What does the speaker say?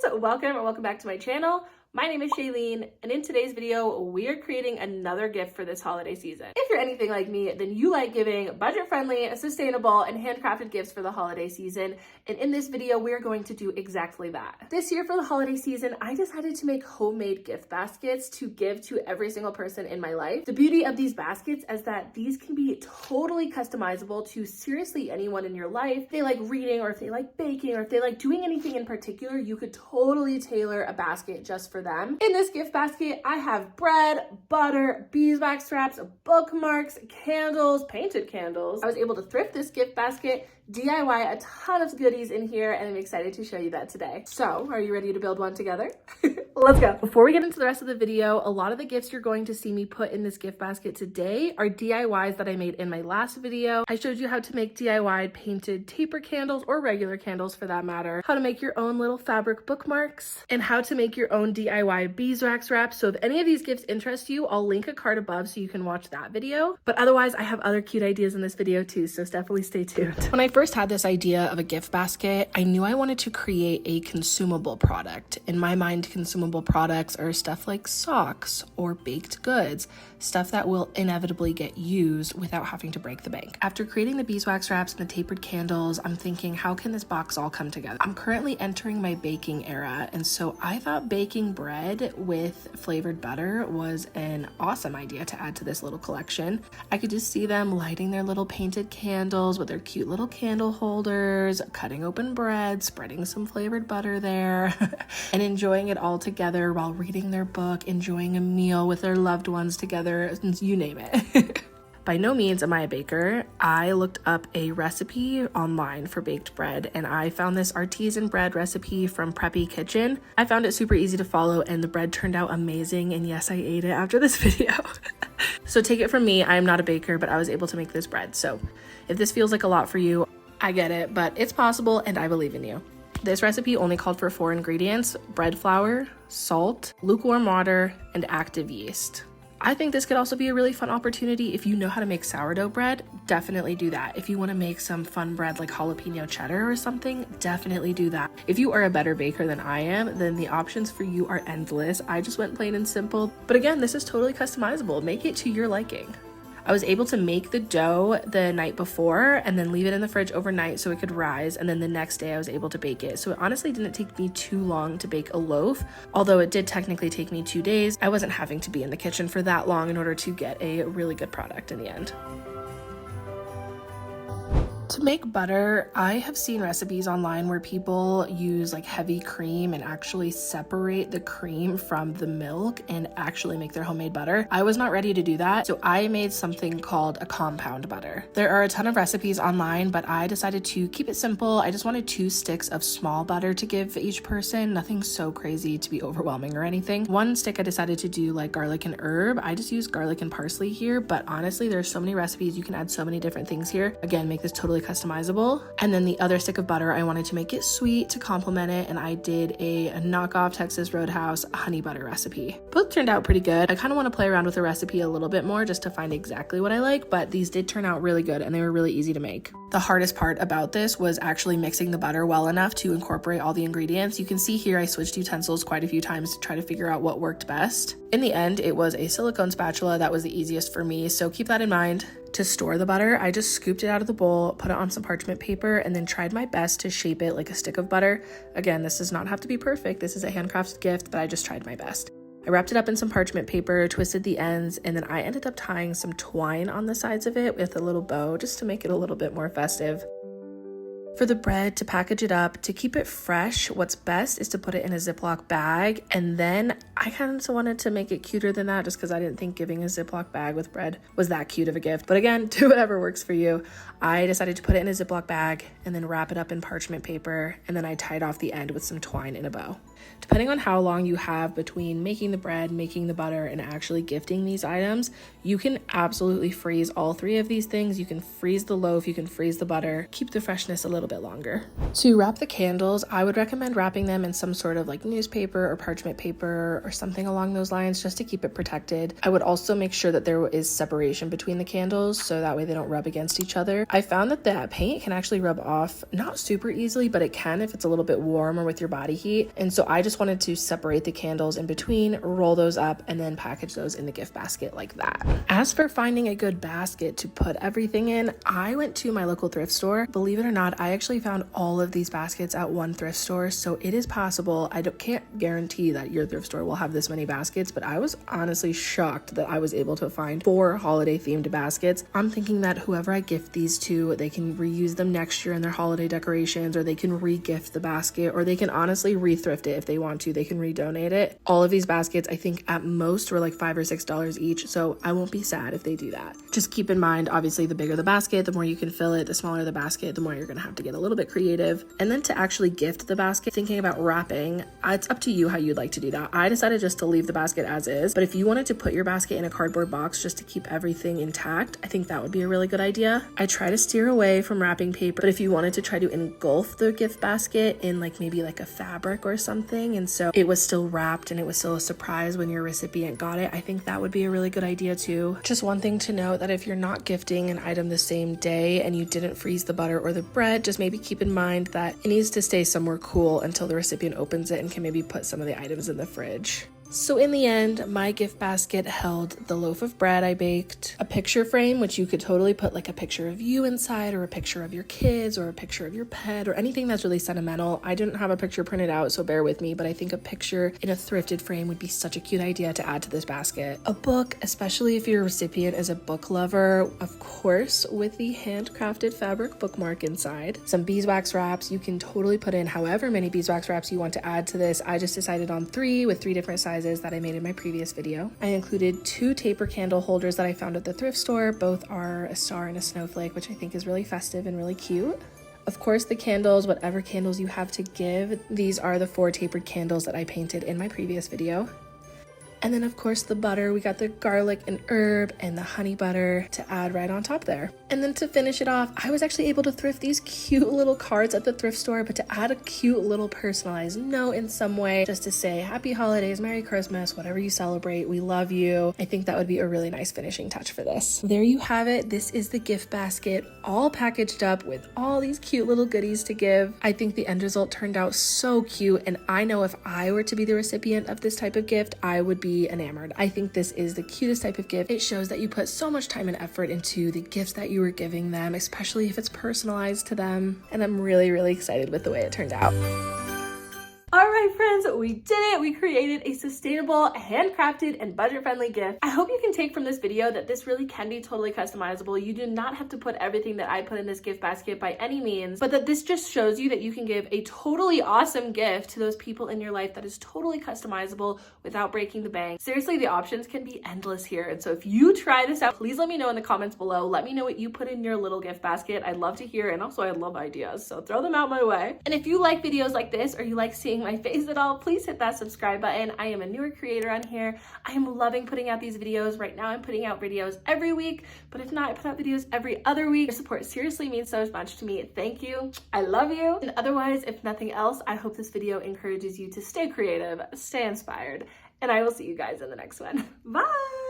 friends, welcome back to my channel. My name is Shailene, and in today's video, we are creating another gift for this holiday season. If you're anything like me, then you like giving budget-friendly, sustainable, and handcrafted gifts for the holiday season, and in this video, we are going to do exactly that. This year for the holiday season, I decided to make homemade gift baskets to give to every single person in my life. The beauty of these baskets is that these can be totally customizable to seriously anyone in your life. If they like reading, or if they like baking, or if they like doing anything in particular, you could totally tailor a basket just for them. In this gift basket, I have bread, butter, beeswax wraps, bookmarks, candles, painted candles. I was able to thrift this gift basket, DIY a ton of goodies in here, and I'm excited to show you that today. So, are you ready to build one together? Let's go. Before we get into the rest of the video, a lot of the gifts you're going to see me put in this gift basket today are DIYs that I made in my last video. I showed you how to make DIY painted taper candles, or regular candles for that matter, how to make your own little fabric bookmarks, and how to make your own DIY beeswax wraps. So if any of these gifts interest you, I'll link a card above so you can watch that video. But otherwise, I have other cute ideas in this video too, so definitely stay tuned. When I first had this idea of a gift basket, I knew I wanted to create a consumable product. In my mind, consumable products are stuff like socks or baked goods, stuff that will inevitably get used without having to break the bank. After creating the beeswax wraps and the tapered candles, I'm thinking, how can this box all come together? I'm currently entering my baking era, and so I thought baking bread with flavored butter was an awesome idea to add to this little collection. I could just see them lighting their little painted candles with their cute little candle holders, cutting open bread, spreading some flavored butter there, and enjoying it all together while reading their book, enjoying a meal with their loved ones together, you name it. By no means am I a baker. I looked up a recipe online for baked bread, and I found this artisan bread recipe from Preppy Kitchen. I found it super easy to follow, and the bread turned out amazing, and yes, I ate it after this video. So take it from me, I am not a baker, but I was able to make this bread. So if this feels like a lot for you, I get it, but it's possible, and I believe in you. This recipe only called for 4 ingredients: bread flour, salt, lukewarm water, and active yeast. I think this could also be a really fun opportunity if you know how to make sourdough bread. Definitely do that. If you want to make some fun bread like jalapeno cheddar or something, definitely do that. If you are a better baker than I am, then the options for you are endless. I just went plain and simple. But again, this is totally customizable. Make it to your liking. I was able to make the dough the night before and then leave it in the fridge overnight so it could rise, and then the next day I was able to bake it. So it honestly didn't take me too long to bake a loaf. Although it did technically take me 2 days, I wasn't having to be in the kitchen for that long in order to get a really good product in the end. To make butter, I have seen recipes online where people use like heavy cream and actually separate the cream from the milk and actually make their homemade butter. I was not ready to do that, so I made something called a compound butter. There are a ton of recipes online, but I decided to keep it simple. I just wanted 2 sticks of small butter to give each person, nothing so crazy to be overwhelming or anything. 1 stick I decided to do like garlic and herb. I just used garlic and parsley here, but honestly, there's so many recipes. You can add so many different things here. Again, make this totally customizable. And then the other stick of butter, I wanted to make it sweet to complement it, and I did a knockoff Texas Roadhouse honey butter recipe. Both turned out pretty good. I kind of want to play around with the recipe a little bit more just to find exactly what I like, but these did turn out really good and they were really easy to make. The hardest part about this was actually mixing the butter well enough to incorporate all the ingredients. You can see here I switched utensils quite a few times to try to figure out what worked best. In the end, it was a silicone spatula that was the easiest for me, so keep that in mind. To store the butter, I just scooped it out of the bowl, put it on some parchment paper, and then tried my best to shape it like a stick of butter. Again, this does not have to be perfect. This is a handcrafted gift, but I just tried my best. I wrapped it up in some parchment paper, twisted the ends, and then I ended up tying some twine on the sides of it with a little bow just to make it a little bit more festive. For the bread, to package it up, to keep it fresh, what's best is to put it in a Ziploc bag, and then I kind of wanted to make it cuter than that just because I didn't think giving a Ziploc bag with bread was that cute of a gift. But again, do whatever works for you. I decided to put it in a Ziploc bag and then wrap it up in parchment paper, and then I tied off the end with some twine in a bow. Depending on how long you have between making the bread, making the butter, and actually gifting these items, you can absolutely freeze all 3 of these things. You can freeze the loaf, you can freeze the butter, keep the freshness a little little bit longer. To wrap the candles, I would recommend wrapping them in some sort of like newspaper or parchment paper or something along those lines just to keep it protected. I would also make sure that there is separation between the candles so that way they don't rub against each other. I found that the paint can actually rub off, not super easily, but it can if it's a little bit warm or with your body heat. And so I just wanted to separate the candles in between, roll those up, and then package those in the gift basket like that. As for finding a good basket to put everything in, I went to my local thrift store. Believe it or not, I actually found all of these baskets at one thrift store, so it is possible. I can't guarantee that your thrift store will have this many baskets, but I was honestly shocked that I was able to find 4 holiday themed baskets. I'm thinking that whoever I gift these to, they can reuse them next year in their holiday decorations, or they can re-gift the basket, or they can honestly re-thrift it if they want to. They can redonate it. All of these baskets, I think at most were like $5 or $6 each, so I won't be sad if they do that. Just keep in mind, obviously the bigger the basket, the more you can fill it. The smaller the basket, the more you're gonna have to get a little bit creative. And then to actually gift the basket, thinking about wrapping, it's up to you how you'd like to do that. I decided just to leave the basket as is, but if you wanted to put your basket in a cardboard box just to keep everything intact, I think that would be a really good idea. I try to steer away from wrapping paper, but if you wanted to try to engulf the gift basket in like maybe like a fabric or something, and so it was still wrapped and it was still a surprise when your recipient got it, I think that would be a really good idea too. Just one thing to note, that if you're not gifting an item the same day and you didn't freeze the butter or the bread, just maybe keep in mind that it needs to stay somewhere cool until the recipient opens it and can maybe put some of the items in the fridge. So in the end, my gift basket held the loaf of bread I baked, a picture frame, which you could totally put like a picture of you inside, or a picture of your kids, or a picture of your pet, or anything that's really sentimental. I didn't have a picture printed out, so bear with me, but I think a picture in a thrifted frame would be such a cute idea to add to this basket. A book, especially if your recipient is a book lover, of course, with the handcrafted fabric bookmark inside. Some beeswax wraps, you can totally put in however many beeswax wraps you want to add to this. I just decided on 3 with 3 different sizes that I made in my previous video. I included 2 taper candle holders that I found at the thrift store. Both are a star and a snowflake, which I think is really festive and really cute. Of course, the candles, whatever candles you have to give, these are the 4 tapered candles that I painted in my previous video. And then of course the butter, we got the garlic and herb and the honey butter to add right on top there. And then to finish it off, I was actually able to thrift these cute little cards at the thrift store, but to add a cute little personalized note in some way, just to say happy holidays, Merry Christmas, whatever you celebrate, we love you. I think that would be a really nice finishing touch for this. There you have it. This is the gift basket, all packaged up with all these cute little goodies to give. I think the end result turned out so cute, and I know if I were to be the recipient of this type of gift, I would be enamored. I think this is the cutest type of gift. It shows that you put so much time and effort into the gifts that you were giving them, especially if it's personalized to them. And I'm really, really excited with the way it turned out. All right, friends, we did it. We created a sustainable, handcrafted, and budget-friendly gift. I hope you can take from this video that this really can be totally customizable. You do not have to put everything that I put in this gift basket by any means, but that this just shows you that you can give a totally awesome gift to those people in your life that is totally customizable without breaking the bank. Seriously, the options can be endless here. And so if you try this out, please let me know in the comments below. Let me know what you put in your little gift basket. I'd love to hear, and also I love ideas, so throw them out my way. And if you like videos like this, or you like seeing my face at all, please hit that subscribe button. I am a newer creator on here. I am loving putting out these videos. Right now I'm putting out videos every week, but if not, I put out videos every other week. Your support seriously means so much to me. Thank you. I love you. And otherwise, if nothing else, I hope this video encourages you to stay creative, stay inspired, and I will see you guys in the next one. Bye!